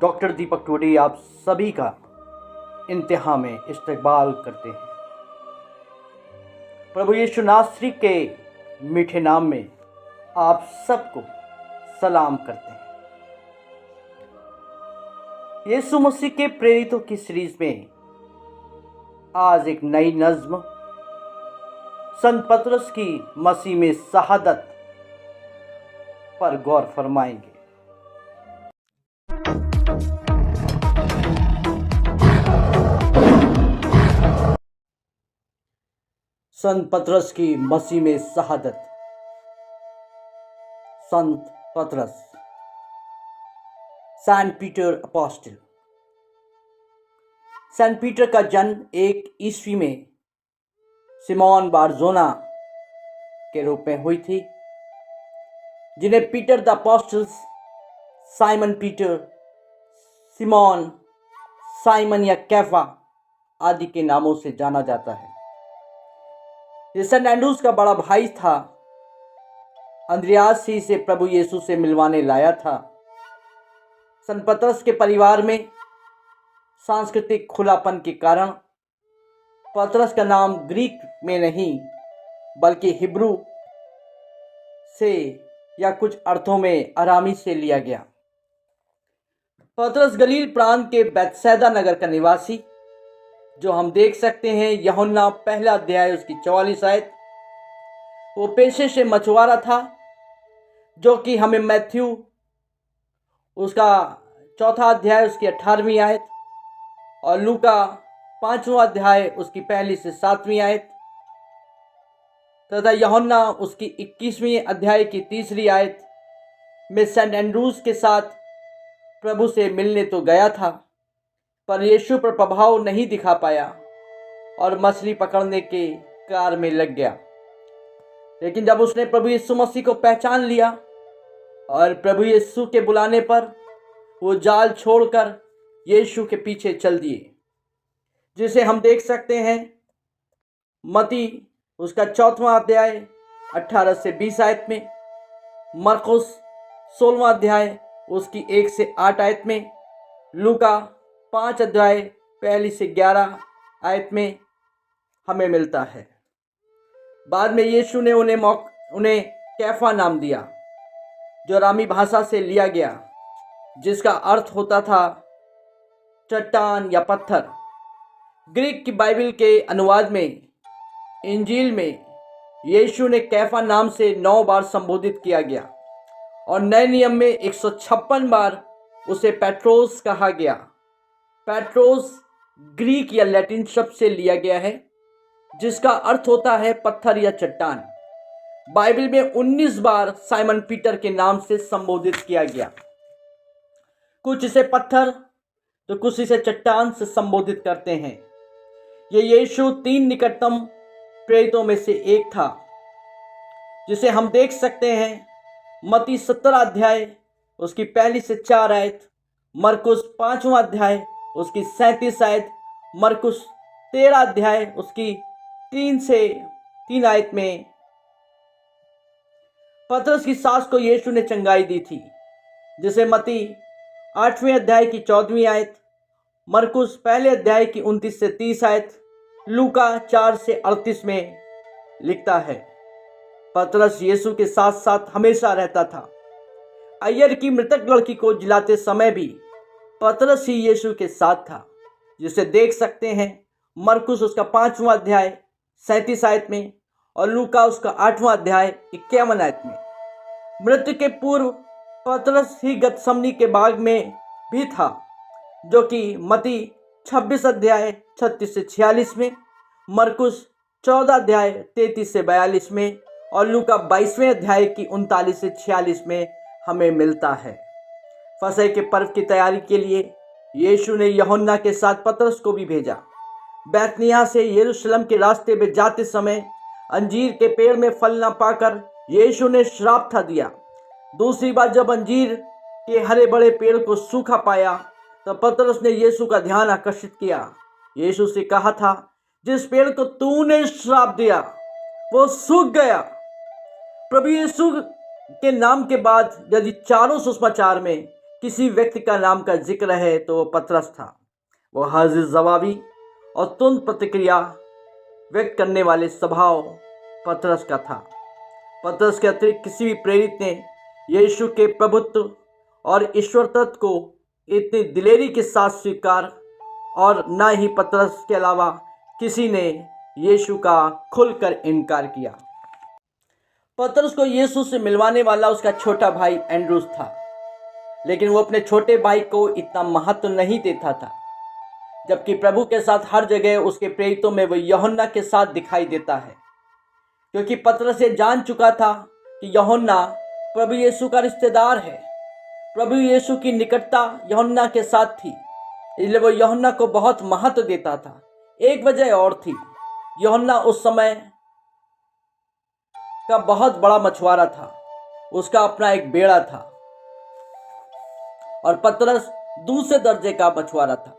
Doctor दीपक टोडे आप सभी का इंतहा में इस्तकबाल करते हैं। प्रभु यीशु नासरी के मीठे नाम में आप सबको सलाम करते हैं। यीशु मसीह के प्रेरितों की सीरीज में आज एक नई नज्म संत पतरस की मसीह में शहादत पर गौर फरमाएंगे। संत पतरस की मसीह में शहादत। संत पतरस, Saint Peter apostle. Saint Peter का जन्म 1 ईस्वी में सिमोन बारजोना के रूप में हुई थी, जिन्हें Peter the apostles, Simon Peter, Simon, Simon या कैफा आदि के नामों से जाना जाता है। ये सेंट एंड्रूस का बड़ा भाई था। अंद्रियास ही इसे प्रभु यीशु से मिलवाने लाया था। संत पतरस के परिवार में सांस्कृतिक खुलापन के कारण पतरस का नाम ग्रीक में नहीं बल्कि हिब्रू से या कुछ अर्थों में अरामी से लिया गया। पतरस गलील प्रांत के बैतसैदा नगर का निवासी, जो हम देख सकते हैं यूहन्ना पहला अध्याय उसकी 44 आयत, वो पेशे से मछुआरा था, जो कि हमें मैथ्यू उसका 4 अध्याय उसकी 18वीं आयत और लूका 5वां अध्याय उसकी 1 से 7वीं आयत तथा यूहन्ना उसकी 21वीं अध्याय की 3री आयत में सेंट एंड्रूस के साथ प्रभु से मिलने तो गया था, पर यीशु पर प्रभाव नहीं दिखा पाया और मछली पकड़ने के कार्य में लग गया। लेकिन जब उसने प्रभु यीशु मसीह को पहचान लिया और प्रभु यीशु के बुलाने पर वो जाल छोड़कर यीशु के पीछे चल दिए, जिसे हम देख सकते हैं मती उसका 4वां अध्याय 18 से 20 आयत में, मरकुस 16वां अध्याय उसकी 1 से 8 आयत में, लूका 5 अध्याय 1 से 11 आयत में हमें मिलता है। बाद में यीशु ने उन्हें कैफा नाम दिया, जो अरामी भाषा से लिया गया, जिसका अर्थ होता था चट्टान या पत्थर। ग्रीक की बाइबल के अनुवाद में इंजील में यीशु ने कैफा नाम से 9 बार संबोधित किया गया और नए नियम में 156 बार उसे पेट्रोस कहा गया। पेट्रोस ग्रीक या लैटिन शब्द से लिया गया है, जिसका अर्थ होता है पत्थर या चट्टान। बाइबल में 19 बार साइमन पीटर के नाम से संबोधित किया गया। कुछ इसे पत्थर तो कुछ इसे चट्टान से संबोधित करते हैं। ये यीशु 3 निकटतम प्रेरितों में से एक था, जिसे हम देख सकते हैं मती 17 अध्याय उसकी 1 से 4 आयत, मरकुस 5वां अध्याय उसकी 37 आयत, मरकुस 13 अध्याय उसकी 3 से 3 आयत में पतरस की सास को यीशु ने चंगाई दी थी, जिसे मती 8वें अध्याय की 14वीं आयत, मरकुस 1 अध्याय की 29 से 30 आयत, लूका 4 से 38 में लिखता है। पतरस यीशु के साथ साथ हमेशा रहता था। अय्यर की मृतक लड़की को जिलाते समय भी पतरस ही यीशु के साथ था, जिसे देख सकते हैं मरकुस उसका 5वां अध्याय 37 आयत में और लूका उसका 8वां अध्याय 51 आयत में। मृत्यु के पूर्व पतरस ही गतसमनी के बाग में भी था, जो कि मती 26 अध्याय 36 से 46 में, मरकुस 14 अध्याय 33 से 42 में और लूका 22वें अध्याय की 39 से 46 में हमें मिलता है। फसह के पर्व की तैयारी के लिए यीशु ने यूहन्ना के साथ पतरस को भी भेजा। बैतनिय्याह से यरूशलेम के रास्ते में जाते समय अंजीर के पेड़ में फल न पाकर यीशु ने श्राप था दिया। दूसरी बार जब अंजीर के हरे बड़े पेड़ को सूखा पाया, तो पतरस ने यीशु का ध्यान आकर्षित किया। यीशु से कहा था, जिस पेड़ को तूने श्राप दिया वो सूख गया। प्रभु यीशु के नाम के बाद यदि चारों सुसमाचार में किसी व्यक्ति का नाम का जिक्र है तो वो पतरस था। वो हाजिर जवाबी और तुरंत प्रतिक्रिया व्यक्त करने वाले स्वभाव पतरस का था। पतरस के अतिरिक्त किसी भी प्रेरित ने यीशु के प्रभुत्व और ईश्वर तत्व को इतनी दिलेरी के साथ स्वीकार और न ही पतरस के अलावा किसी ने यीशु का खुलकर इनकार किया। पतरस को यीशु से मिलवाने वाला उसका छोटा भाई एंड्रूस था, लेकिन वो अपने छोटे भाई को इतना महत्व नहीं देता था, जबकि प्रभु के साथ हर जगह उसके प्रेरितों में वो यूहन्ना के साथ दिखाई देता है, क्योंकि पतरस ये जान चुका था कि यूहन्ना प्रभु यीशु का रिश्तेदार है। प्रभु यीशु की निकटता यूहन्ना के साथ थी, इसलिए वो यूहन्ना को बहुत महत्व देता था। एक वजह और थी, यूहन्ना उस समय का बहुत बड़ा मछुआरा था, उसका अपना एक बेड़ा था, और पतरस दूसरे दर्जे का मछुआरा था।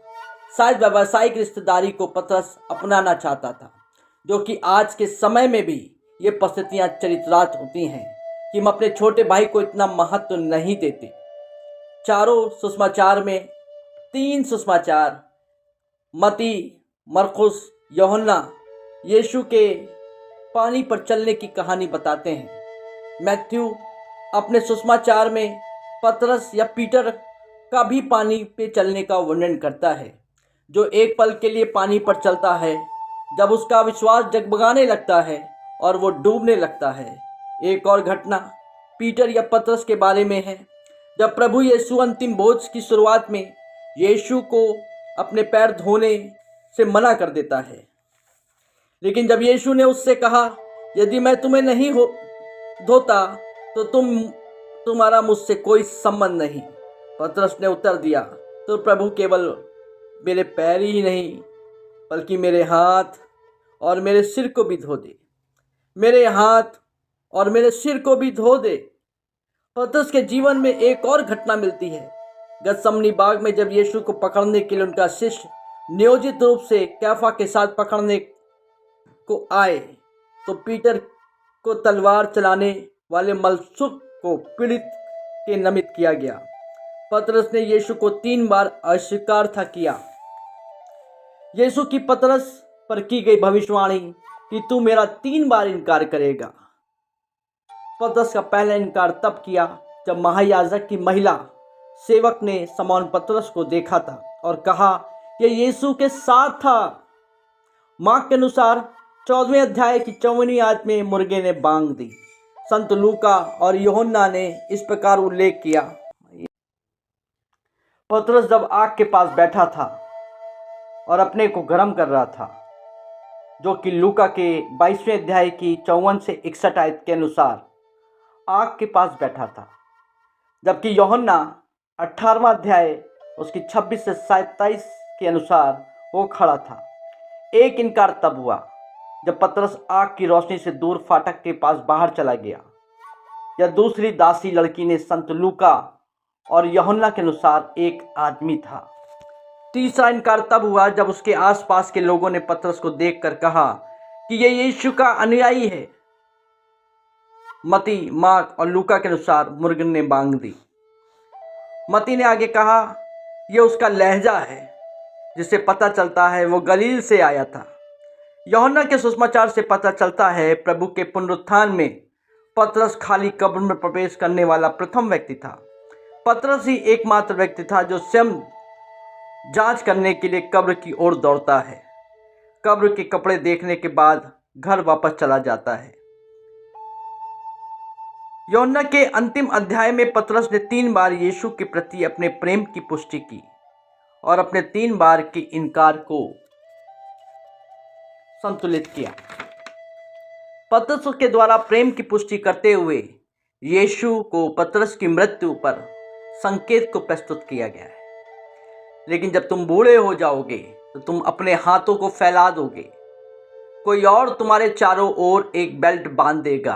शायद व्यावसायिक रिश्तेदारी को पतरस अपनाना चाहता था, जो कि आज के समय में भी ये परिस्थितियां चरित्रार्थ होती हैं कि हम अपने छोटे भाई को इतना महत्व नहीं देते। चारों सुसमाचार में 3 सुसमाचार मती, मरकुस, यूहन्ना यीशु के पानी पर चलने की कहानी बताते हैं। मैथ्यू अपने सुसमाचार में पतरस या पीटर का भी पानी पे चलने का वर्णन करता है, जो एक पल के लिए पानी पर चलता है, जब उसका विश्वास जगमगाने लगता है और वो डूबने लगता है। एक और घटना पीटर या पतरस के बारे में है, जब प्रभु यीशु अंतिम भोज की शुरुआत में यीशु को अपने पैर धोने से मना कर देता है, लेकिन जब यीशु ने उससे कहा, यदि मैं तुम्हें नहीं धोता तो तुम्हारा मुझसे कोई संबंध नहीं, पतरस ने उत्तर दिया, तो प्रभु केवल मेरे पैर ही नहीं बल्कि मेरे हाथ और मेरे सिर को भी धो दे, मेरे हाथ और मेरे सिर को भी धो दे। पतरस के जीवन में एक और घटना मिलती है। गतसमनी बाग में जब यीशु को पकड़ने के लिए उनका शिष्य नियोजित रूप से कैफा के साथ पकड़ने को आए, तो पीटर को तलवार चलाने वाले मलसूक को पीड़ित के नमित किया गया। पतरस ने यीशु को 3 बार अस्वीकार था किया। यीशु की पतरस पर की गई भविष्यवाणी कि तू मेरा 3 बार इनकार करेगा। पतरस का पहला इनकार तब किया जब महायाजक की महिला सेवक ने शमौन पतरस को देखा था और कहा कि यीशु के साथ था। मार्क के अनुसार 14वें अध्याय की 54वीं आयत में मुर्गे ने बांग दी। संत लूका और यूहन्ना ने इस प्रकार उल्लेख किया। पतरस जब आग के पास बैठा था और अपने को गर्म कर रहा था, जो कि लूका के 22वें अध्याय की 54 से 61 आयत के अनुसार आग के पास बैठा था, जबकि यूहन्ना 18वां अध्याय उसकी 26 से 27 के अनुसार वो खड़ा था। एक इनकार तब हुआ जब पतरस आग की रोशनी से दूर फाटक के पास बाहर चला गया, या दूसरी दासी लड़की ने संत लूका और यूहन्ना के अनुसार एक आदमी था। तीसरा इनकार तब हुआ जब उसके आसपास के लोगों ने पतरस को देखकर कहा कि यह यीशु का अनुयायी है। मती, मार्क और लूका के अनुसार मुर्गे ने बांग दी। मती ने आगे कहा यह उसका लहजा है, जिससे पता चलता है वो गलील से आया था। यूहन्ना के सुसमाचार से पता चलता है प्रभु के पुनरुत्थान में पतरस खाली कब्र में प्रवेश करने वाला प्रथम व्यक्ति था। पतरस ही एकमात्र व्यक्ति था जो स्वयं जांच करने के लिए कब्र की ओर दौड़ता है। कब्र के कपड़े देखने के बाद घर वापस चला जाता है। यूहन्ना के अंतिम अध्याय में पतरस ने 3 बार यीशु के प्रति अपने प्रेम की पुष्टि की और अपने 3 बार के इनकार को संतुलित किया। पतरस के द्वारा प्रेम की पुष्टि करते हुए यीशु को पतरस की मृत्यु पर संकेत को प्रस्तुत किया गया है। लेकिन जब तुम बूढ़े हो जाओगे तो तुम अपने हाथों को फैला दोगे, कोई और तुम्हारे चारों ओर एक बेल्ट बांध देगा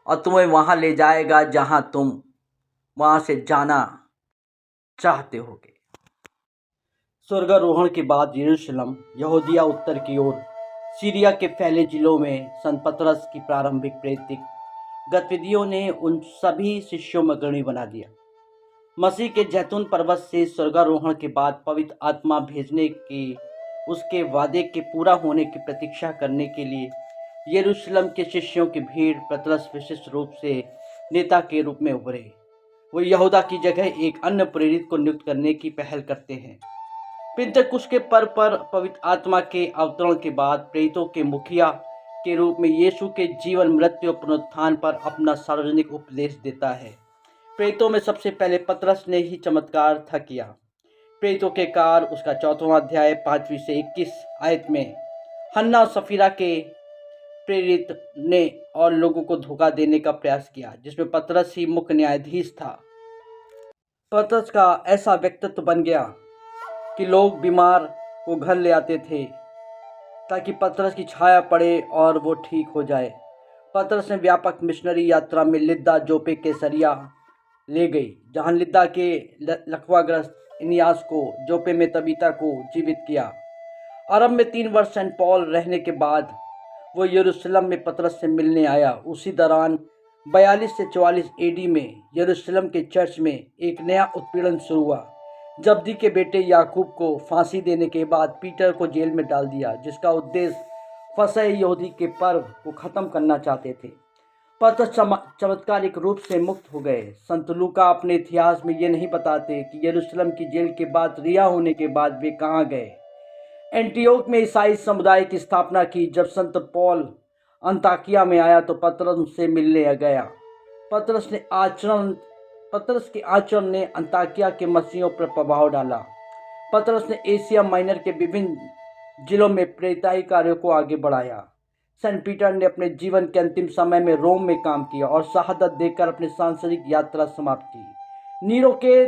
और तुम्हें वहां ले जाएगा जहां तुम वहां से जाना चाहते होगे। स्वर्गारोहण के बाद यरूशलेम, यहूदिया उत्तर की ओर, सीरिया के फैले जिलों में संत पतरस की प्रारंभिक प्रेरित गतिविधियों ने उन सभी शिष्यों में अग्रणी बना दिया मसीह के जैतून पर्वत से स्वर्गारोहण के बाद पवित्र आत्मा भेजने के उसके वादे के पूरा होने की प्रतीक्षा करने के लिए यरूशलेम के शिष्यों की भीड़ पतरस विशिष्ट रूप से नेता के रूप में उभरे। वो यहूदा की जगह एक अन्य प्रेरित को नियुक्त करने की पहल करते हैं। पिंतकुस्त के पर्व पर पवित्र आत्मा के अवतरण के बाद प्रेरितों के मुखिया के रूप में यीशु के जीवन मृत्यु और पुनरुत्थान पर अपना सार्वजनिक उपदेश देता है। प्रेरितों में सबसे पहले पतरस ने ही चमत्कार था किया। प्रेरितों के कार्य उसका 4वां अध्याय 5वीं से 21 आयत में हन्ना और सफीरा के प्रेरित ने और लोगों को धोखा देने का प्रयास किया, जिसमें पतरस ही मुख्य न्यायाधीश था। पतरस का ऐसा व्यक्तित्व बन गया कि लोग बीमार को घर ले आते थे ताकि पतरस की छाया पड़े और वो ठीक हो जाए। पतरस ने व्यापक मिशनरी यात्रा में लिद्दा, जोपे, कैसरिया ले गई, जहां लिद्दा के लकवाग्रस्त इनियास को, जोपे में तबीता को जीवित किया। अरब में 3 वर्ष सेंट पॉल रहने के बाद वो यरूशलेम में पतरस से मिलने आया। उसी दौरान 42 से 44 एडी में यरूशलेम के चर्च में एक नया उत्पीड़न शुरू हुआ। जब्दी के बेटे याकूब को फांसी देने के बाद पीटर को जेल में डाल दिया, जिसका उद्देश्य फंसे यहूदी के पर्व को ख़त्म करना चाहते थे। पतरस चमत्कारिक रूप से मुक्त हो गए। संत लूका अपने इतिहास में ये नहीं बताते कि यरूशलेम की जेल के बाद रिहा होने के बाद वे कहाँ गए। एंटियोक में ईसाई समुदाय की स्थापना की। जब संत पौल अंताकिया में आया तो पतरस उससे मिलने गया। पतरस के आचरण ने अंताकिया के मसीहियों पर प्रभाव डाला। पतरस ने एशिया माइनर के विभिन्न जिलों में प्रेरिताई कार्यों को आगे बढ़ाया। सेंट पीटर ने अपने जीवन के अंतिम समय में रोम में काम किया और शहादत देकर अपनी सांसारिक यात्रा समाप्त की। नीरो के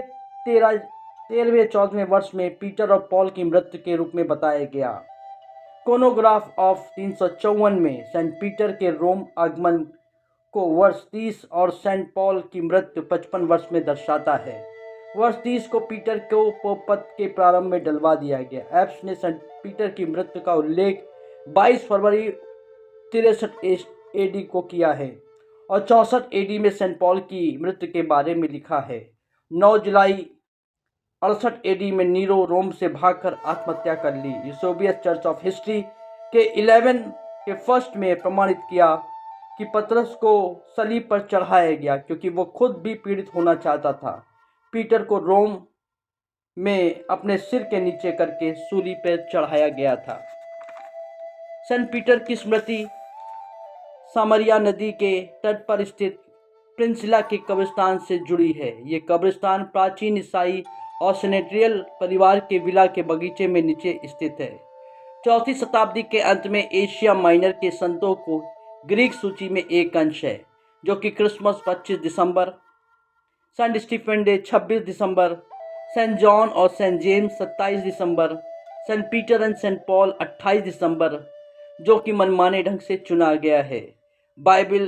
13वें-14वें वर्ष में पीटर और पॉल की मृत्यु के रूप में बताया गया। कोनोग्राफ ऑफ 354 में सेंट पीटर के रोम आगमन को वर्ष 30 और सेंट पॉल की मृत्यु 55 वर्ष में दर्शाता है। वर्ष 30 को पीटर को पोपत के प्रारंभ में डलवा दिया गया। एप्स ने सेंट पीटर की मृत्यु का उल्लेख 22 फरवरी 63 एडी को किया है और 64 एडी में सेंट पॉल की मृत्यु के बारे में लिखा है। 9 जुलाई 68 एडी में नीरो रोम से भागकर आत्महत्या कर ली। यूसेबियस चर्च ऑफ हिस्ट्री के 11 के फर्स्ट में प्रमाणित किया कि पतरस को सलीब पर चढ़ाया गया क्योंकि वो खुद भी पीड़ित होना चाहता था। पीटर को रोम में अपने सिर के नीचे करके सूली पर चढ़ाया गया था। सेंट पीटर की स्मृति सामरिया नदी के तट पर स्थित प्रिंसिला के कब्रिस्तान से जुड़ी है। ये कब्रिस्तान प्राचीन ईसाई और सेनेट्रियल परिवार के विला के बगीचे में नीचे स्थित है। 4वीं शताब्दी के अंत में एशिया माइनर के संतों को ग्रीक सूची में एक अंश है, जो कि क्रिसमस 25 दिसंबर, सेंट स्टीफन डे 26 दिसंबर, सेंट जॉन और सेंट जेम्स 27 दिसंबर, Saint Peter and Saint Paul 28 दिसंबर, जो कि मनमाने ढंग से चुना गया है बाइबल,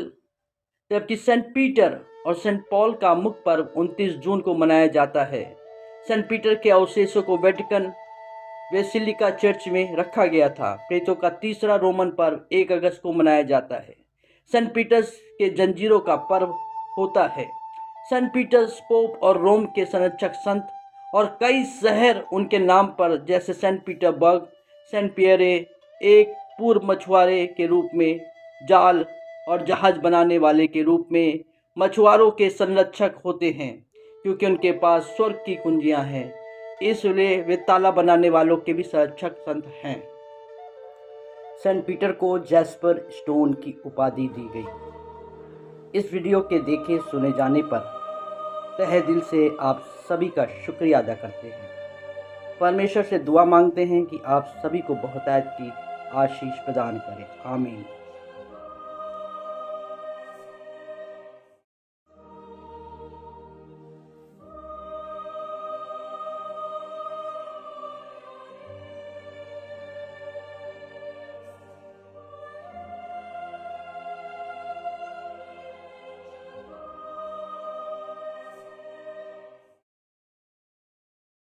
जबकि सेंट पीटर और सेंट पॉल का मुख्य पर्व 29 जून को मनाया जाता है। सेंट पीटर के अवशेषों को वेटिकन बेसिलिका चर्च में रखा गया था। प्रेरितों का तीसरा रोमन पर्व 1 अगस्त को मनाया जाता है। सेंट पीटर्स के जंजीरों का पर्व होता है। सेंट पीटर्स पोप और रोम के संरक्षक संत और कई शहर उनके नाम पर, जैसे सेंट पीटरबर्ग, सेंट पियरे, एक पूर्व मछुआरे के रूप में, जाल और जहाज बनाने वाले के रूप में मछुआरों के संरक्षक होते हैं, क्योंकि उनके पास स्वर्ग की कुंजियां हैं, इसलिए वे ताला बनाने वालों के भी संरक्षक संत हैं। सेंट पीटर को जैस्पर स्टोन की उपाधि दी गई। इस वीडियो के देखे सुने जाने पर तहे दिल से आप सभी का शुक्रिया अदा करते हैं। परमेश्वर से दुआ मांगते हैं कि आप सभी को बहुतायत की आशीष प्रदान करें। आमीन।